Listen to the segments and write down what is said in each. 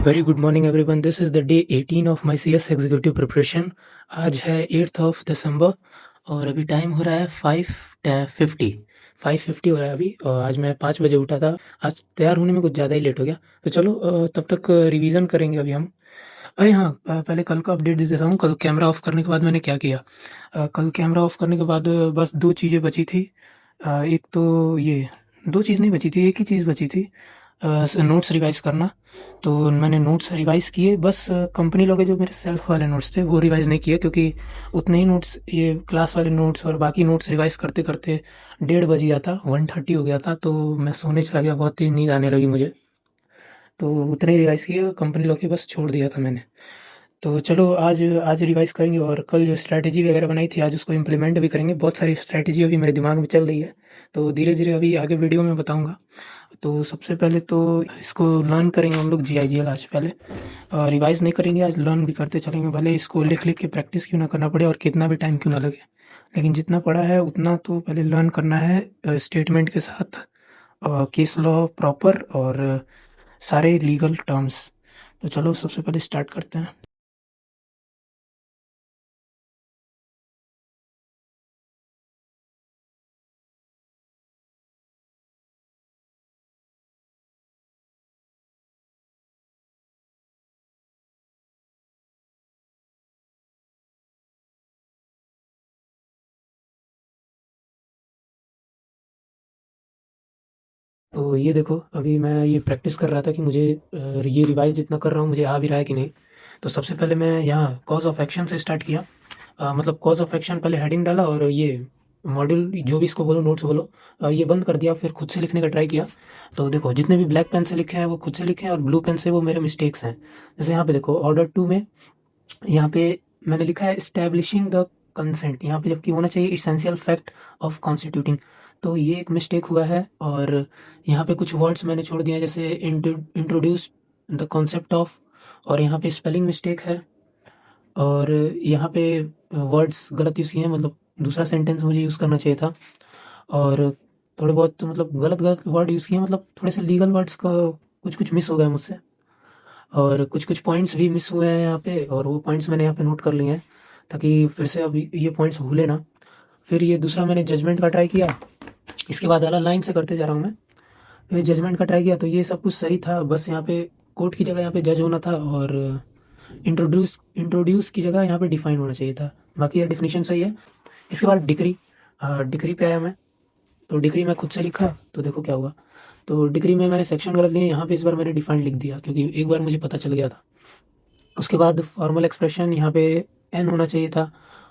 Very good morning everyone, this is the day 18 of my CS executive preparation. आज है 8th of December और अभी time हो रहा है 5:50 हो रहा है अभी। और आज मैं 5 बजे उठा था। आज तैयार होने में कुछ ज़्यादा ही लेट हो गया, तो चलो तब तक रिवीजन करेंगे अभी हम। अरे हाँ, पहले कल का अपडेट दे देता हूँ। कल कैमरा ऑफ करने के बाद मैंने क्या किया। कल कैमरा ऑफ करने के बाद बस दो चीज़ें बची थी। एक तो ये दो चीज़ नहीं बची थी, एक ही चीज़ बची थी, नोट्स रिवाइज करना। तो मैंने नोट्स रिवाइज किए, बस कंपनी लोग के जो मेरे सेल्फ वाले नोट्स थे वो रिवाइज नहीं किए, क्योंकि उतने ही नोट्स, ये क्लास वाले नोट्स और बाकी नोट्स रिवाइज करते करते 1:30 बज गया था, 1:30 हो गया था। तो मैं सोने चला गया, बहुत तेज नींद आने लगी मुझे। तो उतने ही रिवाइज किए, कंपनी लोग के बस छोड़ दिया था मैंने। तो चलो आज आज रिवाइज करेंगे और कल जो स्ट्रैटेजी वगैरह बनाई थी आज उसको इम्प्लीमेंट भी करेंगे। बहुत सारी स्ट्रैटेजी अभी मेरे दिमाग में चल रही है, तो धीरे धीरे अभी आगे वीडियो में बताऊंगा। तो सबसे पहले तो इसको लर्न करेंगे हम लोग, GIGL आज पहले। रिवाइज नहीं करेंगे, आज लर्न भी करते चलेंगे, भले इसको लिख लिख के प्रैक्टिस क्यों ना करना पड़े और कितना भी टाइम क्यों ना लगे, लेकिन जितना पढ़ा है उतना तो पहले लर्न करना है, स्टेटमेंट के साथ, केस लॉ प्रॉपर और सारे लीगल टर्म्स। तो चलो सबसे पहले स्टार्ट करते हैं। तो ये देखो, अभी मैं ये प्रैक्टिस कर रहा था कि मुझे ये रिवाइज जितना कर रहा हूँ मुझे आ भी रहा है कि नहीं। तो सबसे पहले मैं यहाँ कॉज ऑफ एक्शन से स्टार्ट किया। मतलब कॉज ऑफ एक्शन पहले हेडिंग डाला और ये मॉड्यूल जो भी इसको बोलो, नोट्स बोलो, ये बंद कर दिया। फिर खुद से लिखने का ट्राई किया। तो देखो, जितने भी ब्लैक पेन से लिखे हैं वो खुद से लिखे हैं और ब्लू पेन से वो मेरे मिस्टेक्स हैं। जैसे यहाँ पे देखो, ऑर्डर 2 में यहाँ पे मैंने लिखा है इस्टेब्लिशिंग द कंसेंट, यहाँ पे जबकि होना चाहिए इसेंशियल फैक्ट ऑफ कॉन्स्टिट्यूटिंग। तो ये एक मिस्टेक हुआ है। और यहाँ पे कुछ वर्ड्स मैंने छोड़ दिए हैं, जैसे इंट्रोड्यूस द कॉन्सेप्ट ऑफ, और यहाँ पे स्पेलिंग मिस्टेक है। और यहाँ पे वर्ड्स गलत यूज़ किए हैं, मतलब दूसरा सेंटेंस मुझे यूज़ करना चाहिए था। और थोड़े बहुत मतलब गलत गलत वर्ड यूज़ किए हैं, मतलब थोड़े से लीगल वर्ड्स का कुछ कुछ मिस हो गया मुझसे। और कुछ कुछ पॉइंट्स भी मिस हुए हैं यहाँ पे, और वो पॉइंट्स मैंने यहाँ पे नोट कर लिए हैं ताकि फिर से अभी ये पॉइंट्स भूले ना। फिर ये दूसरा मैंने जजमेंट का ट्राई किया। इसके बाद अलग लाइन से करते जा रहा हूँ मैं। फिर जजमेंट का ट्राई किया तो ये सब कुछ सही था, बस यहाँ पे कोर्ट की जगह यहाँ पे जज होना था, और इंट्रोड्यूस की जगह यहाँ पे डिफाइन होना चाहिए था। बाकी ये डिफिनीशन सही है। इसके बाद डिग्री, डिग्री पे आया मैं। तो डिग्री मैं खुद से लिखा, तो देखो क्या हुआ। तो डिग्री में मैंने सेक्शन गलत लिए, यहाँ पे इस बार मैंने डिफाइन लिख दिया क्योंकि एक बार मुझे पता चल गया था। उसके बाद फॉर्मल एक्सप्रेशन यहाँ पे एन होना चाहिए था।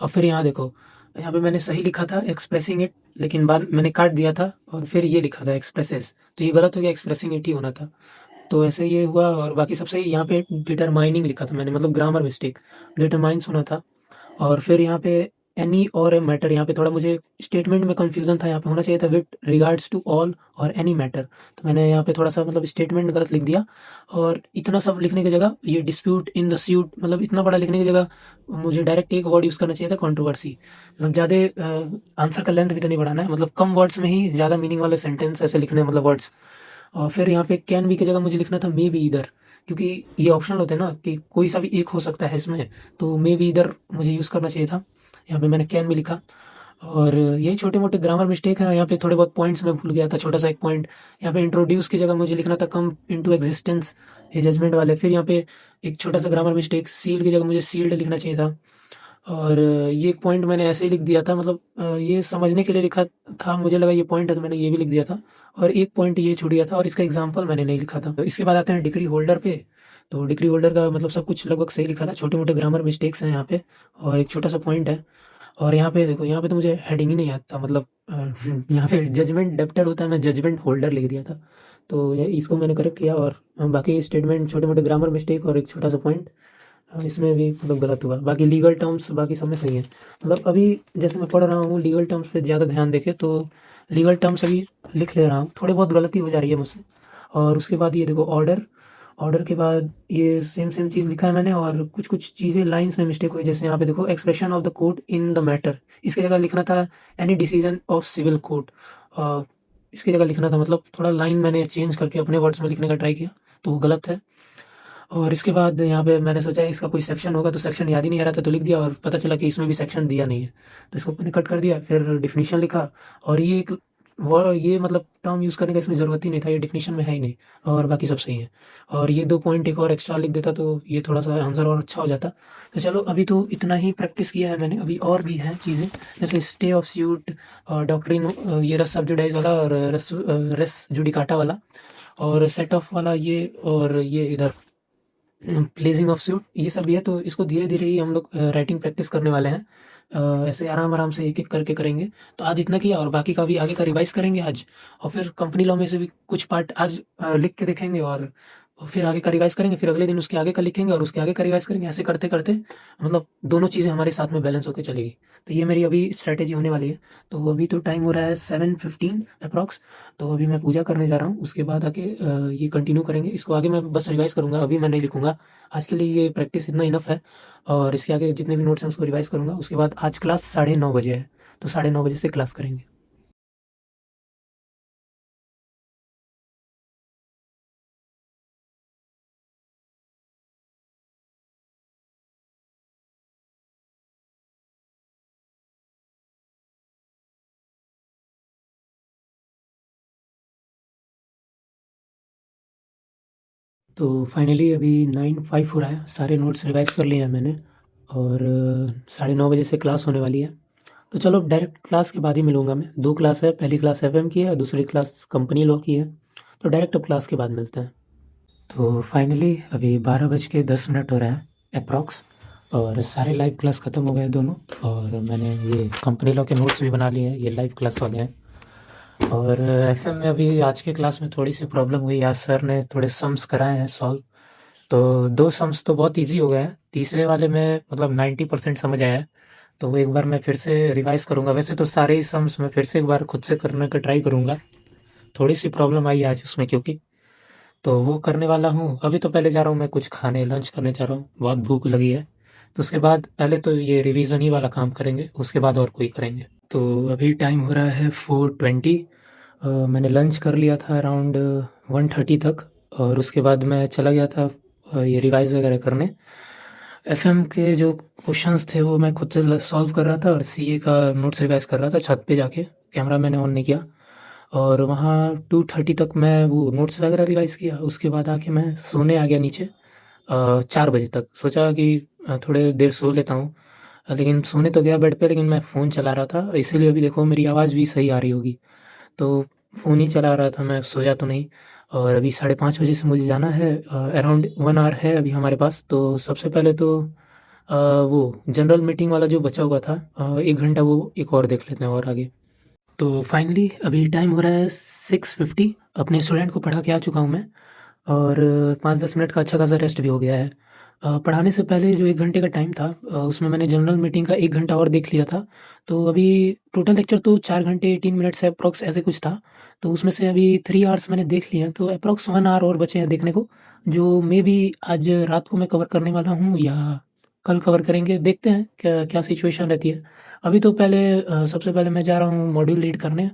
और फिर यहाँ देखो, यहाँ पे मैंने सही लिखा था एक्सप्रेसिंग इट, लेकिन बाद मैंने काट दिया था और फिर ये लिखा था एक्सप्रेसेस, तो ये गलत हो गया, एक्सप्रेसिंग इट ही होना था। तो ऐसे ये हुआ और बाकी सब सही। यहाँ पे डिटरमाइनिंग लिखा था मैंने, मतलब ग्रामर मिस्टेक, डिटरमाइंस होना था। और फिर यहाँ पे एनी और ए मैटर, यहाँ पे थोड़ा मुझे स्टेटमेंट में कंफ्यूजन था, यहाँ पे होना चाहिए था विद रिगार्ड्स टू ऑल और एनी मैटर। तो मैंने यहाँ पे थोड़ा सा मतलब स्टेटमेंट गलत लिख दिया। और इतना सब लिखने की जगह ये डिस्प्यूट इन द स्यूट, मतलब इतना बड़ा लिखने की जगह मुझे डायरेक्ट एक वर्ड यूज़ करना चाहिए था, कंट्रोवर्सी। मतलब ज़्यादा आंसर का लेंथ भी तो नहीं बढ़ाना है, मतलब कम वर्ड्स में ही ज़्यादा मीनिंग वाले सेंटेंस ऐसे लिखने हैं, मतलब वर्ड्स। और फिर यहाँ पे कैन बी की जगह मुझे लिखना था मे बी इधर, क्योंकि ये ऑप्शनल होते हैं ना कि कोई सा भी एक हो सकता है इसमें, तो मे बी इधर मुझे यूज़ करना चाहिए था। यहाँ पे मैंने कैन भी लिखा। और यही छोटे मोटे ग्रामर मिस्टेक है। यहाँ पे थोड़े बहुत पॉइंट्स मैं भूल गया था, छोटा सा एक पॉइंट। यहाँ पे इंट्रोड्यूस की जगह मुझे लिखना था कम इनटू एग्जिस्टेंस, ये जजमेंट वाले। फिर यहाँ पे एक छोटा सा ग्रामर मिस्टेक, सील की जगह मुझे सील्ड लिखना चाहिए था। और ये एक पॉइंट मैंने ऐसे ही लिख दिया था, मतलब ये समझने के लिए लिखा था, मुझे लगा ये पॉइंट है तो मैंने ये भी लिख दिया था। और एक पॉइंट ये छूट गया था और इसका एग्जाम्पल मैंने नहीं लिखा था। तो इसके बाद आते हैं डिग्री होल्डर पे। तो डिग्री होल्डर का मतलब सब कुछ लगभग सही लिखा था, छोटे मोटे ग्रामर मिस्टेक्स हैं यहाँ पे और एक छोटा सा पॉइंट है। और यहाँ पे देखो, यहाँ पे तो मुझे हेडिंग ही नहीं याद था, मतलब यहाँ पे जजमेंट डेप्टर होता है, मैं जजमेंट होल्डर लिख दिया था। तो ये इसको मैंने करेक्ट किया। और बाकी स्टेटमेंट छोटे मोटे ग्रामर मिस्टेक और एक छोटा सा पॉइंट, इसमें भी मतलब गलत हुआ। बाकी लीगल टर्म्स बाकी सब में सही है। मतलब अभी जैसे मैं पढ़ रहा हूँ लीगल टर्म्स पे ज़्यादा ध्यान देके, तो लीगल टर्म्स अभी लिख ले रहा हूँ, थोड़ी बहुत गलती हो जा रही है मुझसे। और उसके बाद ये देखो ऑर्डर, ऑर्डर के बाद ये सेम सेम चीज़ लिखा है मैंने, और कुछ कुछ चीज़ें लाइंस में मिस्टेक हुई। जैसे यहाँ पे देखो, expression of the court in the matter, इसकी जगह लिखना था any decision of civil court, इसकी जगह लिखना था, मतलब थोड़ा लाइन मैंने चेंज करके अपने वर्ड्स में लिखने का ट्राई किया, तो वो गलत है। और इसके बाद यहाँ पे मैंने सोचा इसका कोई सेक्शन होगा, तो सेक्शन याद ही नहीं आ रहा था, तो लिख दिया और पता चला कि इसमें भी सेक्शन दिया नहीं है, तो इसको मैंने कट कर दिया। फिर डिफिनीशन लिखा, और ये एक ये मतलब टर्म यूज़ करने का इसमें ज़रूरत ही नहीं था, ये डिफिनीशन में है ही नहीं, और बाकी सब सही है। और ये 2 पॉइंट एक और एक्स्ट्रा लिख देता तो ये थोड़ा-सा आंसर और अच्छा हो जाता। तो चलो अभी तो इतना ही प्रैक्टिस किया है मैंने, अभी और भी हैं चीज़ें, जैसे स्टे ऑफ स्यूट और डॉक्ट्रिन, ये रेस सब्जुडाइज वाला, और रेस जुडिकाटा वाला, और सेट ऑफ वाला ये, और ये इधर प्लेसिंग ऑफ सूट, ये सब भी है। तो इसको धीरे-धीरे ही हम लोग राइटिंग प्रैक्टिस करने वाले हैं। ऐसे आराम-आराम से एक-एक करके करेंगे। तो आज इतना किया, और बाकी का भी आगे का रिवाइज़ करेंगे आज, और फिर कंपनी लॉ में से भी कुछ पार्ट आज लिख के देखेंगे, और फिर आगे का रिवाइज़ करेंगे, फिर अगले दिन उसके आगे का लिखेंगे और उसके आगे का रिवाइज़ करेंगे। ऐसे करते-करते मतलब दोनों चीज़ें हमारे साथ में बैलेंस होके चलेगी। तो ये मेरी अभी स्ट्रैटेजी होने वाली है। तो अभी तो टाइम हो रहा है 7:15 एप्रॉक्स, तो अभी मैं पूजा करने जा रहा हूँ। उसके बाद आके ये कंटिन्यू करेंगे। इसको आगे मैं बस रिवाइज़ करूँगा, अभी मैं नहीं लिखूँगा। आज के लिए ये प्रैक्टिस इतना इनफ है, और इसके आगे जितने भी नोट्स हैं उसको रिवाइज़ करूँगा। उसके बाद आज क्लास 9:30 बजे है, तो 9:30 बजे से क्लास करेंगे। तो फाइनली अभी 9:05 हो रहा है, सारे नोट्स रिवाइज़ कर लिए हैं मैंने, और 9:30 बजे से क्लास होने वाली है। तो चलो अब डायरेक्ट क्लास के बाद ही मिलूँगा मैं। 2 क्लास है, पहली क्लास एफएम की है और दूसरी क्लास कंपनी लॉ की है। तो डायरेक्ट अब क्लास के बाद मिलते हैं। तो फाइनली अभी 12:10 हो रहा है एप्रॉक्स, और सारे लाइव क्लास ख़त्म हो गए दोनों, और मैंने ये कंपनी लॉ के नोट्स भी बना लिए हैं, ये लाइव क्लास वाले हैं। और एफएम में अभी आज के क्लास में थोड़ी सी प्रॉब्लम हुई, आज सर ने थोड़े सम्स कराए हैं सॉल्व। तो 2 सम्स तो बहुत ईज़ी हो गए हैं, तीसरे वाले में मतलब 90% समझ आया है। तो वो एक बार मैं फिर से रिवाइज़ करूँगा। वैसे तो सारे ही सम्स मैं फिर से एक बार खुद से करने का ट्राई करूँगा। थोड़ी सी प्रॉब्लम आई आज उसमें, क्योंकि तो वो करने वाला हूँ। अभी तो पहले जा रहा हूँ मैं कुछ खाने, लंच करने जा रहा हूँ, बहुत भूख लगी है। तो उसके बाद पहले तो ये रिवीजन ही वाला काम करेंगे, उसके बाद और कोई करेंगे। तो अभी टाइम हो रहा है 4:20। मैंने लंच कर लिया था अराउंड 1:30 तक, और उसके बाद मैं चला गया था ये रिवाइज़ वगैरह करने। एफएम के जो क्वेश्चंस थे वो मैं खुद से सॉल्व कर रहा था, और सीए का नोट्स रिवाइज़ कर रहा था छत पे जाके। कैमरा मैंने ऑन नहीं किया, और वहाँ 2:30 तक मैं वो नोट्स वगैरह रिवाइज़ किया। उसके बाद आके मैं सोने आ गया नीचे 4 बजे तक। सोचा कि थोड़े देर सो लेता हूँ, लेकिन सोने तो गया बेड पे, लेकिन मैं फ़ोन चला रहा था, इसीलिए अभी देखो मेरी आवाज़ भी सही आ रही होगी। तो फ़ोन ही चला रहा था मैं, सोया तो नहीं। और अभी 5:30 बजे से मुझे जाना है, अराउंड 1 आवर है अभी हमारे पास। तो सबसे पहले तो वो जनरल मीटिंग वाला जो बचा हुआ था 1 घंटा, वो एक और देख लेते हैं और आगे। तो फाइनली अभी टाइम हो रहा है 6:50। अपने स्टूडेंट को पढ़ा के आ चुका हूँ मैं, और 5-10 मिनट का अच्छा खासा रेस्ट भी हो गया है। पढ़ाने से पहले जो 1 घंटे का टाइम था, उसमें मैंने जनरल मीटिंग का 1 घंटा और देख लिया था। तो अभी टोटल लेक्चर तो 4 घंटे 18 मिनट से अप्रॉक्स ऐसे कुछ था। तो उसमें से अभी 3 आवर्स मैंने देख लिए हैं, तो अप्रॉक्स 1 आवर और बचे हैं देखने को, जो मेबी आज रात को मैं कवर करने वाला हूँ, या कल कवर करेंगे, देखते हैं क्या क्या सिचुएशन रहती है। अभी तो पहले सबसे पहले मैं जा रहा हूँ मॉड्यूल रीड करने।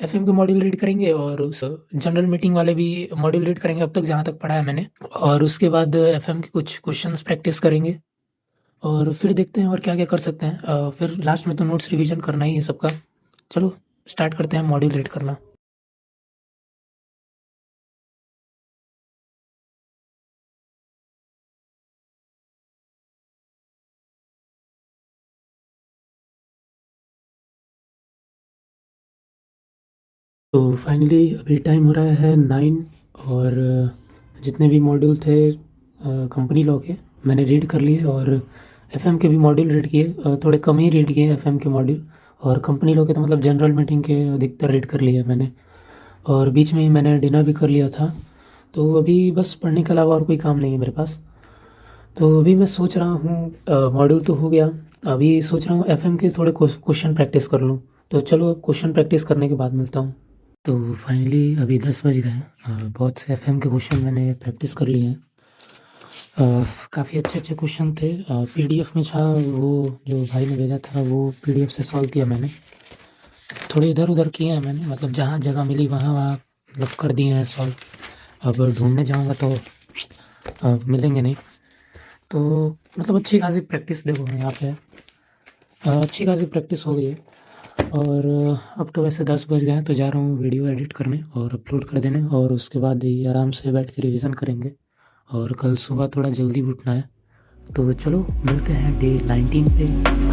एफएम के मॉड्यूल रीड करेंगे, और उस जनरल मीटिंग वाले भी मॉड्यूल रीड करेंगे अब तक जहाँ तक पढ़ा है मैंने, और उसके बाद एफएम के कुछ क्वेश्चंस प्रैक्टिस करेंगे, और फिर देखते हैं और क्या क्या कर सकते हैं। फिर लास्ट में तो नोट्स रिवीजन करना ही है सबका। चलो स्टार्ट करते हैं मॉड्यूल रीड करना। तो फाइनली अभी टाइम हो रहा है 9, और जितने भी मॉड्यूल थे कंपनी लॉ के मैंने रीड कर लिए, और एफएम के भी मॉड्यूल रीड किए, थोड़े कम ही रीड किए एफएम के मॉड्यूल, और कंपनी लॉ के तो मतलब जनरल मीटिंग के अधिकतर रीड कर लिए मैंने, और बीच में ही मैंने डिनर भी कर लिया था। तो अभी बस पढ़ने के अलावा और कोई काम नहीं है मेरे पास। तो अभी मैं सोच रहा हूँ मॉड्यूल तो हो गया, अभी सोच रहा हूँ एफएम के थोड़े क्वेश्चन प्रैक्टिस कर लूँ। तो चलो क्वेश्चन प्रैक्टिस करने के बाद मिलता हूँ। तो फाइनली अभी 10 बज गए हैं, बहुत से एफएम के क्वेश्चन मैंने प्रैक्टिस कर लिए हैं। काफ़ी अच्छे अच्छे क्वेश्चन थे, पीडीएफ में था, वो जो भाई ने भेजा था वो पीडीएफ से सॉल्व किया मैंने। थोड़े इधर उधर किए हैं मैंने, मतलब जहाँ जगह मिली वहाँ वहाँ मतलब कर दिए हैं सॉल्व। अब ढूंढने जाऊँगा तो मिलेंगे नहीं। तो मतलब अच्छी खासी प्रैक्टिस देखो यहाँ पे अच्छी खासी प्रैक्टिस हो गई है। और अब तो वैसे 10 बज गए हैं, तो जा रहा हूँ वीडियो एडिट करने और अपलोड कर देने, और उसके बाद ही आराम से बैठ के रिवीजन करेंगे। और कल सुबह थोड़ा जल्दी उठना है। तो चलो मिलते हैं डे 19 पे।